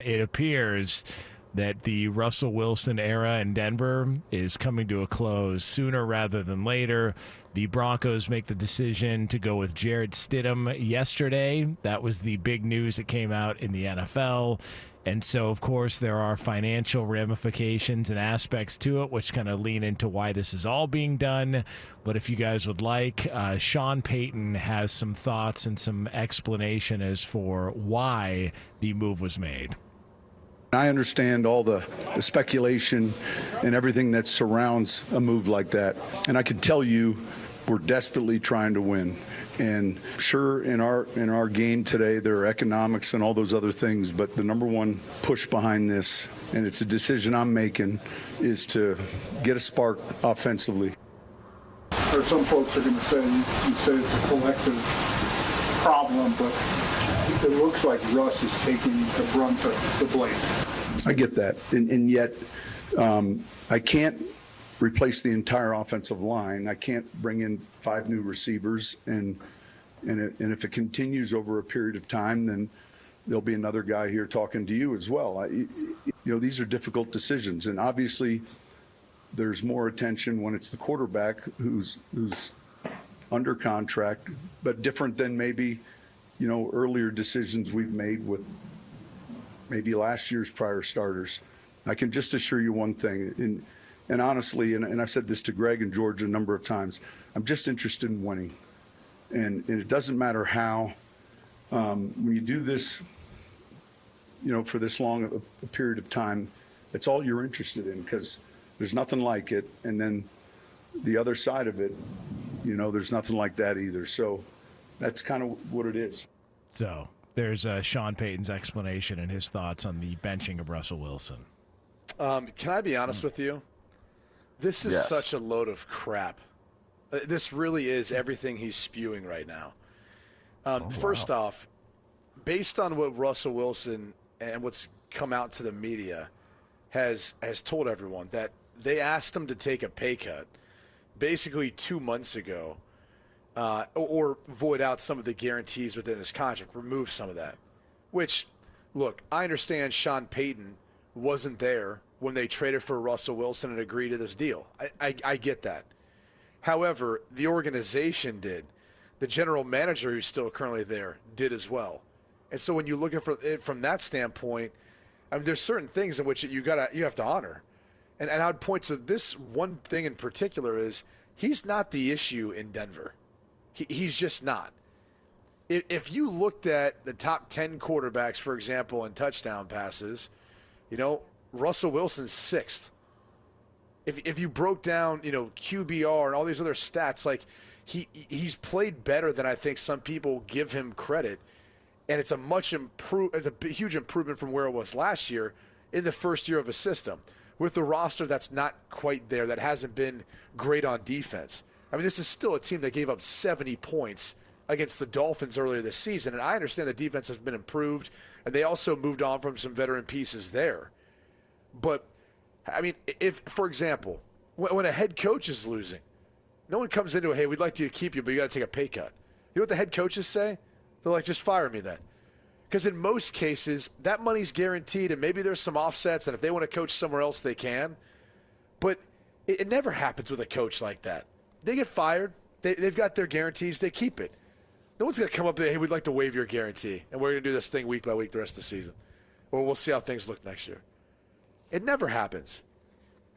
It appears that the Russell Wilson era in Denver is coming to a close sooner rather than later. The Broncos make the decision to go with Jarrett Stidham yesterday. That was the big news that came out in the NFL. And so, of course, there are financial ramifications and aspects to it, which kind of lean into why this is all being done. But if you guys would like, Sean Payton has some thoughts and some explanation as for why the move was made. I understand all the speculation and everything that surrounds a move like that. And I can tell you we're desperately trying to win. And sure, in our game today, there are economics and all those other things, but the number one push behind this, and it's a decision I'm making, is to get a spark offensively. There are some folks are going to say, you say it's a collective problem, but it looks like Russ is taking the brunt of the blame. I get that, and yet I can't replace the entire offensive line. I can't bring in 5 new receivers, and if it continues over a period of time, then there'll be another guy here talking to you as well. These are difficult decisions, and obviously there's more attention when it's the quarterback who's under contract, but different than maybe earlier decisions we've made with maybe last year's prior starters. I can just assure you one thing, and honestly, and I've said this to Greg and George a number of times, I'm just interested in winning. And it doesn't matter how. When you do this, for this long a period of time, it's all you're interested in, because there's nothing like it. And then the other side of it, there's nothing like that either. So that's kind of what it is. So there's Sean Payton's explanation and his thoughts on the benching of Russell Wilson. Can I be honest with you? This is such a load of crap. This really is everything he's spewing right now. First off, based on what Russell Wilson and what's come out to the media has told everyone, that they asked him to take a pay cut basically 2 months ago, or void out some of the guarantees within his contract, remove some of that. Which, look, I understand Sean Payton wasn't there when they traded for Russell Wilson and agreed to this deal. I get that. However, the organization did. The general manager, who's still currently there, did as well. And so when you look at it from that standpoint, I mean, there's certain things in which you have to honor. And I would point to this one thing in particular is he's not the issue in Denver. He's just not. If you looked at the top 10 quarterbacks, for example, in touchdown passes, Russell Wilson's 6th. If you broke down, QBR and all these other stats, like he's played better than I think some people give him credit, and it's a huge improvement from where it was last year in the first year of a system with the roster that's not quite there, that hasn't been great on defense. I mean, this is still a team that gave up 70 points against the Dolphins earlier this season, and I understand the defense has been improved, and they also moved on from some veteran pieces there. But I mean, if, for example, when a head coach is losing, no one comes into it, hey, we'd like to keep you, but you got to take a pay cut. You know what the head coaches say? They're like, just fire me then. Because in most cases, that money's guaranteed, and maybe there's some offsets, and if they want to coach somewhere else, they can. But it never happens with a coach like that. They get fired. They've got their guarantees. They keep it. No one's going to come up and say, hey, we'd like to waive your guarantee, and we're going to do this thing week by week the rest of the season. Or we'll see how things look next year. It never happens.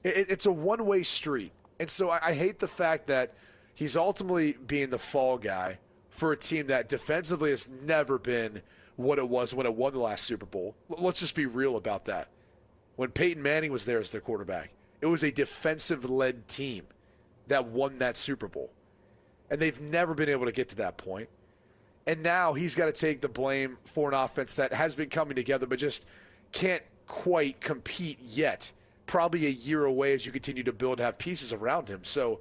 It's a one-way street. And so I hate the fact that he's ultimately being the fall guy for a team that defensively has never been what it was when it won the last Super Bowl. Let's just be real about that. When Peyton Manning was there as their quarterback, it was a defensive-led team that won that Super Bowl. And they've never been able to get to that point. And now he's got to take the blame for an offense that has been coming together but just can't quite compete yet. Probably a year away as you continue to build, have pieces around him. So,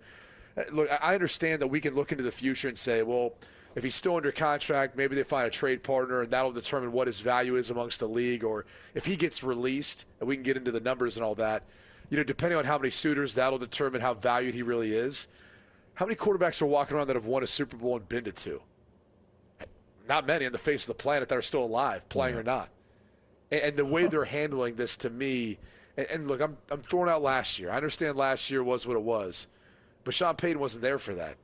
look, I understand that we can look into the future and say, well, if he's still under contract, maybe they find a trade partner and that'll determine what his value is amongst the league. Or if he gets released, and we can get into the numbers and all that, depending on how many suitors, that'll determine how valued he really is. How many quarterbacks are walking around that have won a Super Bowl and been to 2? Not many on the face of the planet that are still alive, playing or not. And the way they're handling this, to me, and look, I'm throwing out last year. I understand last year was what it was, but Sean Payton wasn't there for that.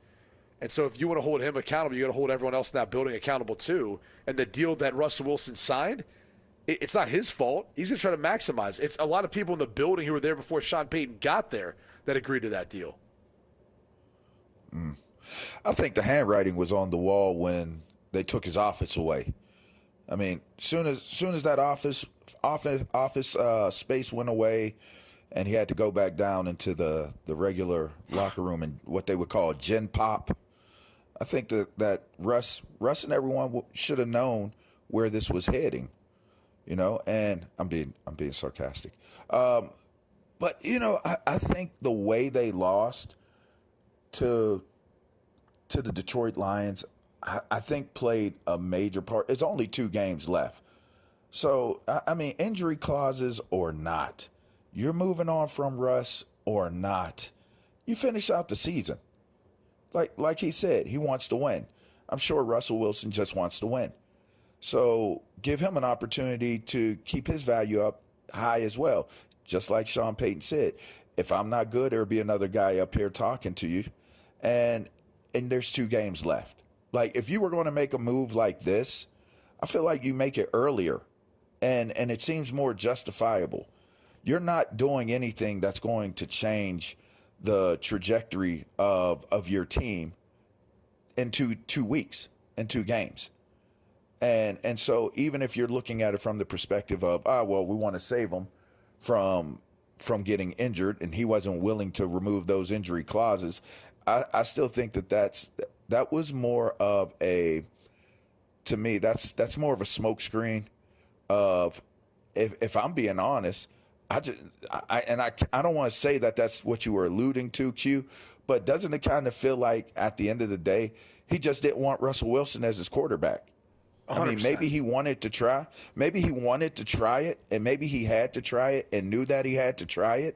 And so if you want to hold him accountable, you got to hold everyone else in that building accountable too. And the deal that Russell Wilson signed, it's not his fault. He's going to try to maximize. It's a lot of people in the building who were there before Sean Payton got there that agreed to that deal. I think the handwriting was on the wall when they took his office away. I mean, soon as that office space went away, and he had to go back down into the regular locker room and what they would call Gen Pop. I think that Russ and everyone should have known where this was heading, you know. And I'm being sarcastic, but you know, I think the way they lost to the Detroit Lions, I think played a major part. There's only 2 games left. So, I mean, injury clauses or not, you're moving on from Russ or not, you finish out the season. Like he said, he wants to win. I'm sure Russell Wilson just wants to win. So give him an opportunity to keep his value up high as well. Just like Sean Payton said, if I'm not good, there'll be another guy up here talking to you. And there's 2 games left. Like, if you were going to make a move like this, I feel like you make it earlier. And it seems more justifiable. You're not doing anything that's going to change the trajectory of your team in 2 weeks, in 2 games. And so even if you're looking at it from the perspective of, well, we want to save him from getting injured, and he wasn't willing to remove those injury clauses, I still think that was more of a, to me, that's more of a smokescreen of, if I'm being honest, I don't want to say that that's what you were alluding to, Q, but doesn't it kind of feel like at the end of the day, he just didn't want Russell Wilson as his quarterback? 100%. I mean, maybe he wanted to try. Maybe he wanted to try it, and maybe he had to try it and knew that he had to try it,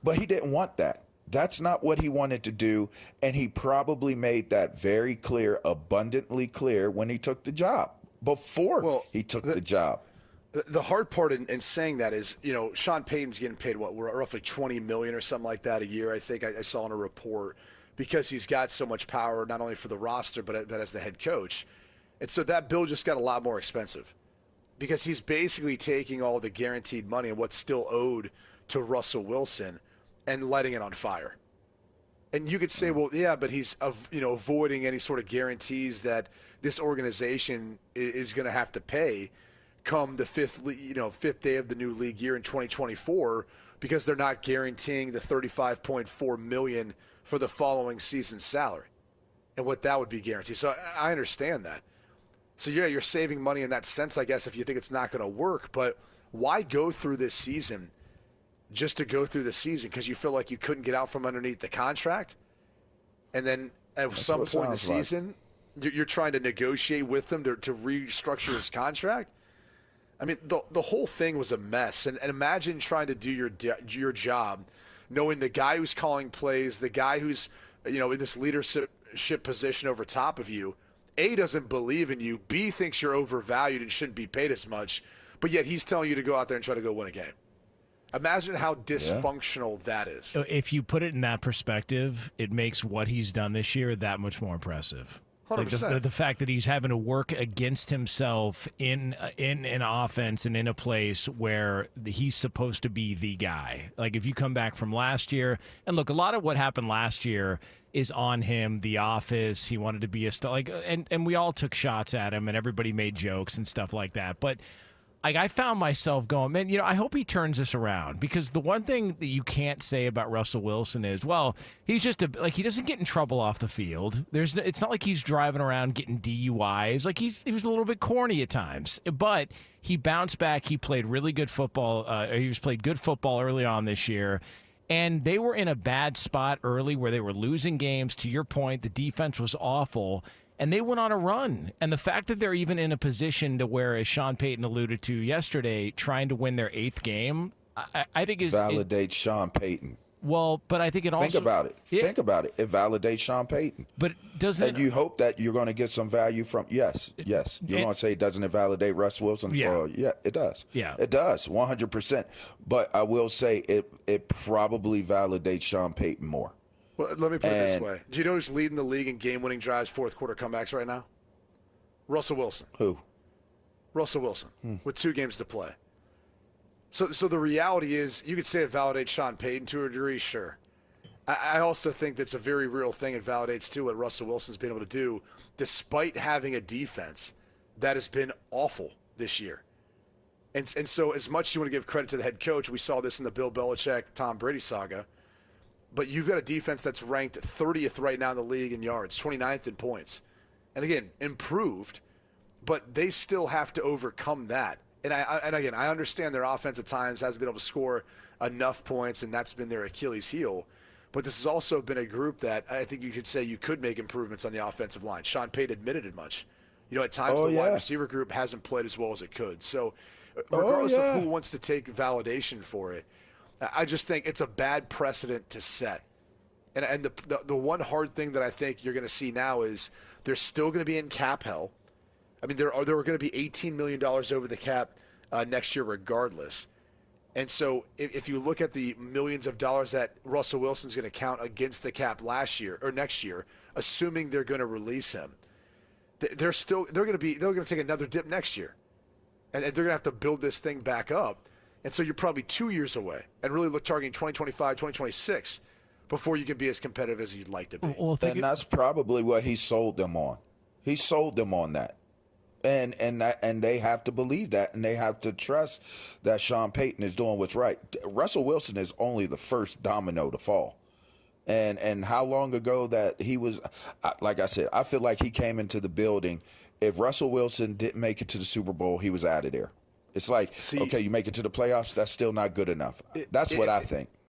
but he didn't want that. That's not what he wanted to do, and he probably made that very clear, abundantly clear, when he took the job, before he took the job. The hard part in saying that is, you know, Sean Payton's getting paid, roughly $20 million or something like that a year, I think I saw in a report, because he's got so much power, not only for the roster, but as the head coach. And so that bill just got a lot more expensive, because he's basically taking all the guaranteed money and what's still owed to Russell Wilson and letting it on fire. And you could say, well, yeah, but he's avoiding any sort of guarantees that this organization is going to have to pay come the fifth day of the new league year in 2024, because they're not guaranteeing the $35.4 million for the following season's salary and what that would be guaranteed. So I understand that. So yeah, you're saving money in that sense, I guess, if you think it's not going to work. But why go through this season just to go through the season? Because you feel like you couldn't get out from underneath the contract, and then at some point in the season, you're trying to negotiate with them to restructure his contract. I mean, the whole thing was a mess. And imagine trying to do your job, knowing the guy who's calling plays, the guy who's in this leadership position over top of you, A, doesn't believe in you, B, thinks you're overvalued and shouldn't be paid as much, but yet he's telling you to go out there and try to go win a game. Imagine how dysfunctional that is. So if you put it in that perspective, it makes what he's done this year that much more impressive. 100%. Like the fact that he's having to work against himself in an offense and in a place where he's supposed to be the guy. Like, if you come back from last year, and look, a lot of what happened last year is on him, the office. He wanted to be a star, and we all took shots at him, and everybody made jokes and stuff like that. But I found myself going, man, I hope he turns this around, because the one thing that you can't say about Russell Wilson is, well, he's just he doesn't get in trouble off the field. It's not like he's driving around getting DUIs. Like, he was a little bit corny at times, but he bounced back. He played really good football. Played good football early on this year. And they were in a bad spot early where they were losing games. To your point, the defense was awful. And they went on a run. And the fact that they're even in a position to where, as Sean Payton alluded to yesterday, trying to win their 8th game, I think is... Validate Sean Payton. Well, but I think it also Think about it. Think about it. It validates Sean Payton. But doesn't And you hope that you're going to get some value from. Yes. You're going to say, doesn't it validate Russ Wilson? Yeah. Yeah, it does. Yeah. It does, 100%. But I will say it probably validates Sean Payton more. Well, let me put it this way. Do you know who's leading the league in game-winning drives, fourth-quarter comebacks right now? Russell Wilson. Who? Russell Wilson, with 2 games to play. So the reality is, you could say it validates Sean Payton to a degree, sure. I also think that's a very real thing. It validates, too, what Russell Wilson's been able to do, despite having a defense that has been awful this year. And so as much as you want to give credit to the head coach, we saw this in the Bill Belichick, Tom Brady saga, but you've got a defense that's ranked 30th right now in the league in yards, 29th in points. And, again, improved, but they still have to overcome that. And again, I understand their offense at times hasn't been able to score enough points, and that's been their Achilles heel. But this has also been a group that I think you could say you could make improvements on the offensive line. Sean Payton admitted it much. At times the wide receiver group hasn't played as well as it could. So regardless of who wants to take validation for it, I just think it's a bad precedent to set. And the one hard thing that I think you're going to see now is they're still going to be in cap hell. I mean, there are going to be $18 million over the cap next year regardless. And so if you look at the millions of dollars that Russell Wilson's going to count against the cap next year, assuming they're going to release him, they're going to take another dip next year. And they're going to have to build this thing back up. And so you're probably 2 years away and really targeting 2025, 2026 before you can be as competitive as you'd like to be. And that's probably what he sold them on. He sold them on that. And they have to believe that, and they have to trust that Sean Payton is doing what's right. Russell Wilson is only the first domino to fall. And how long ago that he was, like I said, I feel like he came into the building. If Russell Wilson didn't make it to the Super Bowl, he was out of there. It's like, okay, you make it to the playoffs, that's still not good enough. That's what I think.